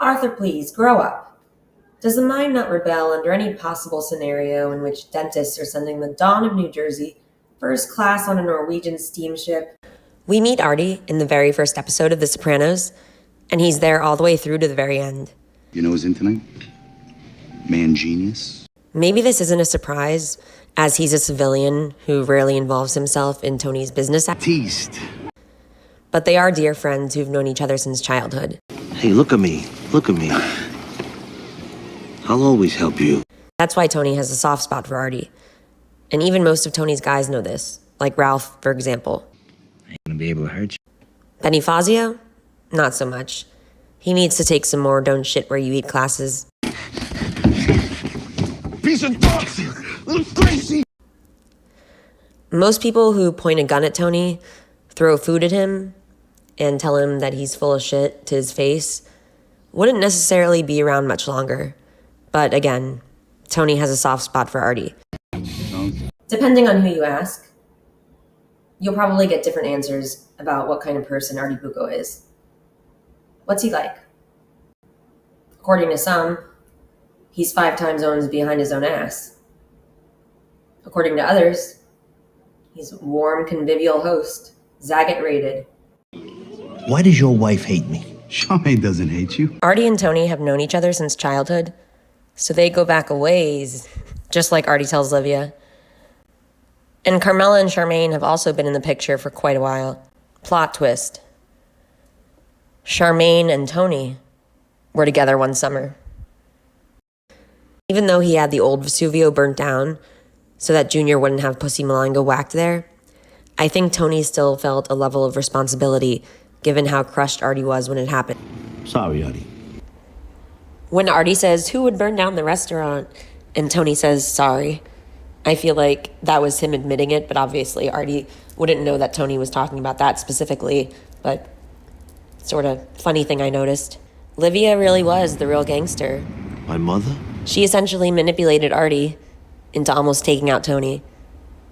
Arthur, please, grow up. Does the mind not rebel under any possible scenario in which dentists are sending the Dawn of New Jersey first class on a Norwegian steamship? We meet Artie in the very first episode of The Sopranos, and he's there all the way through to the very end. You know who's in tonight? Man genius. Maybe this isn't a surprise, as he's a civilian who rarely involves himself in Tony's business activities. But they are dear friends who've known each other since childhood. Hey, look at me. Look at me. I'll always help you. That's why Tony has a soft spot for Artie. And even most of Tony's guys know this, like Ralph, for example. I ain't gonna be able to hurt you. Benny Fazio? Not so much. He needs to take some more don't shit where you eat classes. Piece of dogs! Little crazy! Most people who point a gun at Tony, throw food at him, and tell him that he's full of shit to his face wouldn't necessarily be around much longer. But again, Tony has a soft spot for Artie. Depending on who you ask, you'll probably get different answers about what kind of person Artie Bucco is. What's he like? According to some, he's 5 time zones behind his own ass. According to others, he's a warm, convivial host, Zagat rated. Why does your wife hate me? Charmaine doesn't hate you. Artie and Tony have known each other since childhood, so they go back a ways, just like Artie tells Livia. And Carmela and Charmaine have also been in the picture for quite a while. Plot twist. Charmaine and Tony were together one summer. Even though he had the old Vesuvio burnt down so that Junior wouldn't have Pussy Malongo whacked there, I think Tony still felt a level of responsibility given how crushed Artie was when it happened. Sorry, Artie. When Artie says, "Who would burn down the restaurant?" and Tony says, "Sorry," I feel like that was him admitting it, but obviously Artie wouldn't know that Tony was talking about that specifically, but sort of funny thing I noticed. Livia really was the real gangster. My mother? She essentially manipulated Artie into almost taking out Tony.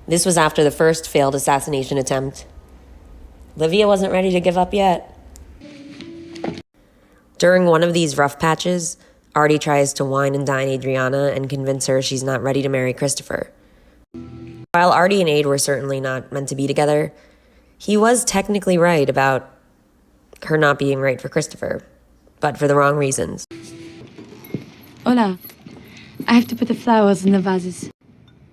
This was after the first failed assassination attempt. Livia wasn't ready to give up yet. During one of these rough patches, Artie tries to wine and dine Adriana and convince her she's not ready to marry Christopher. While Artie and Ade were certainly not meant to be together, he was technically right about her not being right for Christopher, but for the wrong reasons. Hola. I have to put the flowers in the vases.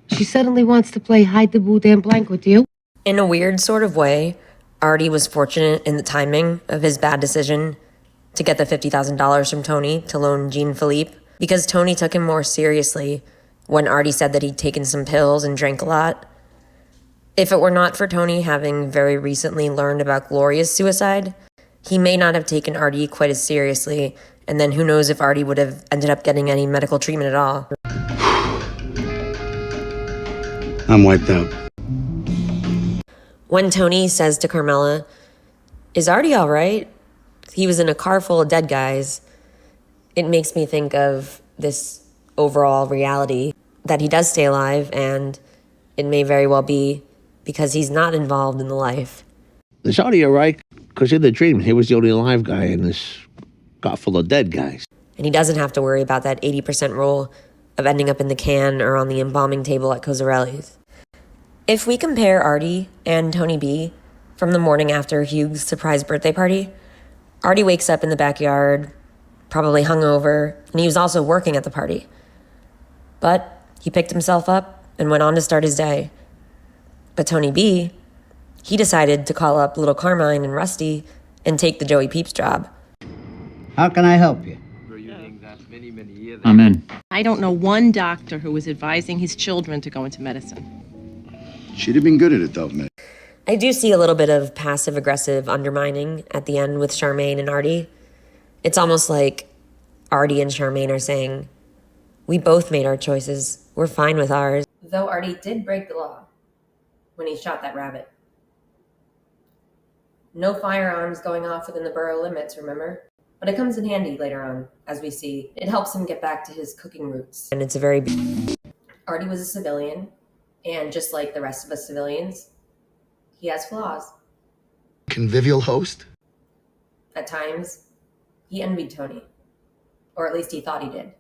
She suddenly wants to play hide the boot and blank with you. In a weird sort of way, Artie was fortunate in the timing of his bad decision to get the $50,000 from Tony to loan Jean-Philippe, because Tony took him more seriously when Artie said that he'd taken some pills and drank a lot. If it were not for Tony having very recently learned about Gloria's suicide, he may not have taken Artie quite as seriously, and then who knows if Artie would have ended up getting any medical treatment at all. I'm wiped out. When Tony says to Carmela, "Is Artie all right? He was in a car full of dead guys," it makes me think of this overall reality that he does stay alive, and it may very well be because he's not involved in the life. Is Artie all right? Because in the dream, he was the only alive guy in this car full of dead guys. And he doesn't have to worry about that 80% rule of ending up in the can or on the embalming table at Cozzarelli's. If we compare Artie and Tony B from the morning after Hugh's surprise birthday party, Artie wakes up in the backyard, probably hungover, and he was also working at the party. But he picked himself up and went on to start his day. But Tony B, he decided to call up little Carmine and Rusty and take the Joey Peeps job. How can I help you? Amen. I don't know one doctor who was advising his children to go into medicine. She'd have been good at it, though, man. I do see a little bit of passive-aggressive undermining at the end with Charmaine and Artie. It's almost like Artie and Charmaine are saying, "We both made our choices. We're fine with ours." Though Artie did break the law when he shot that rabbit. No firearms going off within the borough limits, remember? But it comes in handy later on, as we see. It helps him get back to his cooking roots. And it's a very... Artie was a civilian, and just like the rest of us civilians, he has flaws. Convivial host? At times, he envied Tony. Or at least he thought he did.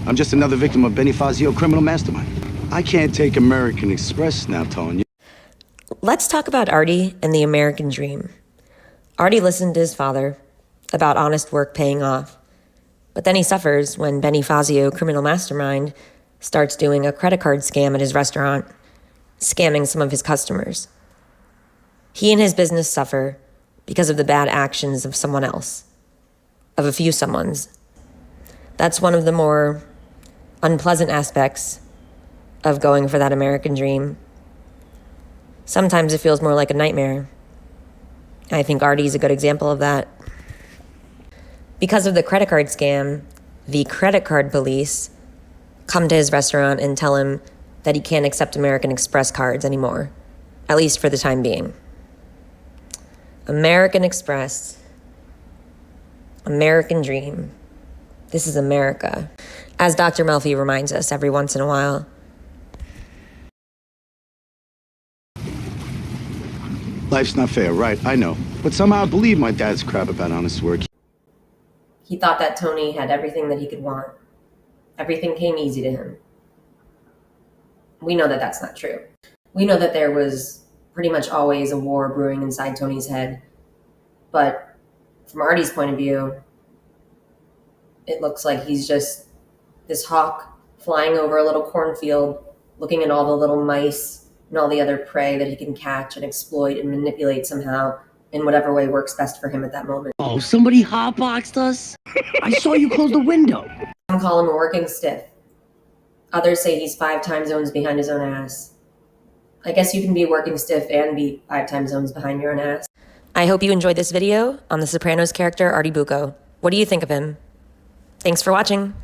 I'm just another victim of Benny Fazio criminal mastermind. I can't take American Express now, Tony. Let's talk about Artie and the American dream. Artie listened to his father about honest work paying off. But then he suffers when Benny Fazio, criminal mastermind, starts doing a credit card scam at his restaurant, scamming some of his customers. He and his business suffer because of the bad actions of someone else, of a few someones. That's one of the more unpleasant aspects of going for that American dream. Sometimes it feels more like a nightmare. I think Artie's a good example of that. Because of the credit card scam, the credit card police come to his restaurant and tell him that he can't accept American Express cards anymore, at least for the time being. American Express, American dream. This is America, as Dr. Melfi reminds us every once in a while. Life's not fair, right? I know. But somehow I believe my dad's crap about honest work. He thought that Tony had everything that he could want. Everything came easy to him. We know that that's not true. We know that there was pretty much always a war brewing inside Tony's head. But from Artie's point of view, it looks like he's just this hawk flying over a little cornfield, looking at all the little mice and all the other prey that he can catch and exploit and manipulate somehow in whatever way works best for him at that moment. Oh, somebody hotboxed us? I saw you close the window. Some call him a working stiff. Others say he's 5 time zones behind his own ass. I guess you can be working stiff and be 5 time zones behind your own ass. I hope you enjoyed this video on the Sopranos character Artie Bucco. What do you think of him? Thanks for watching.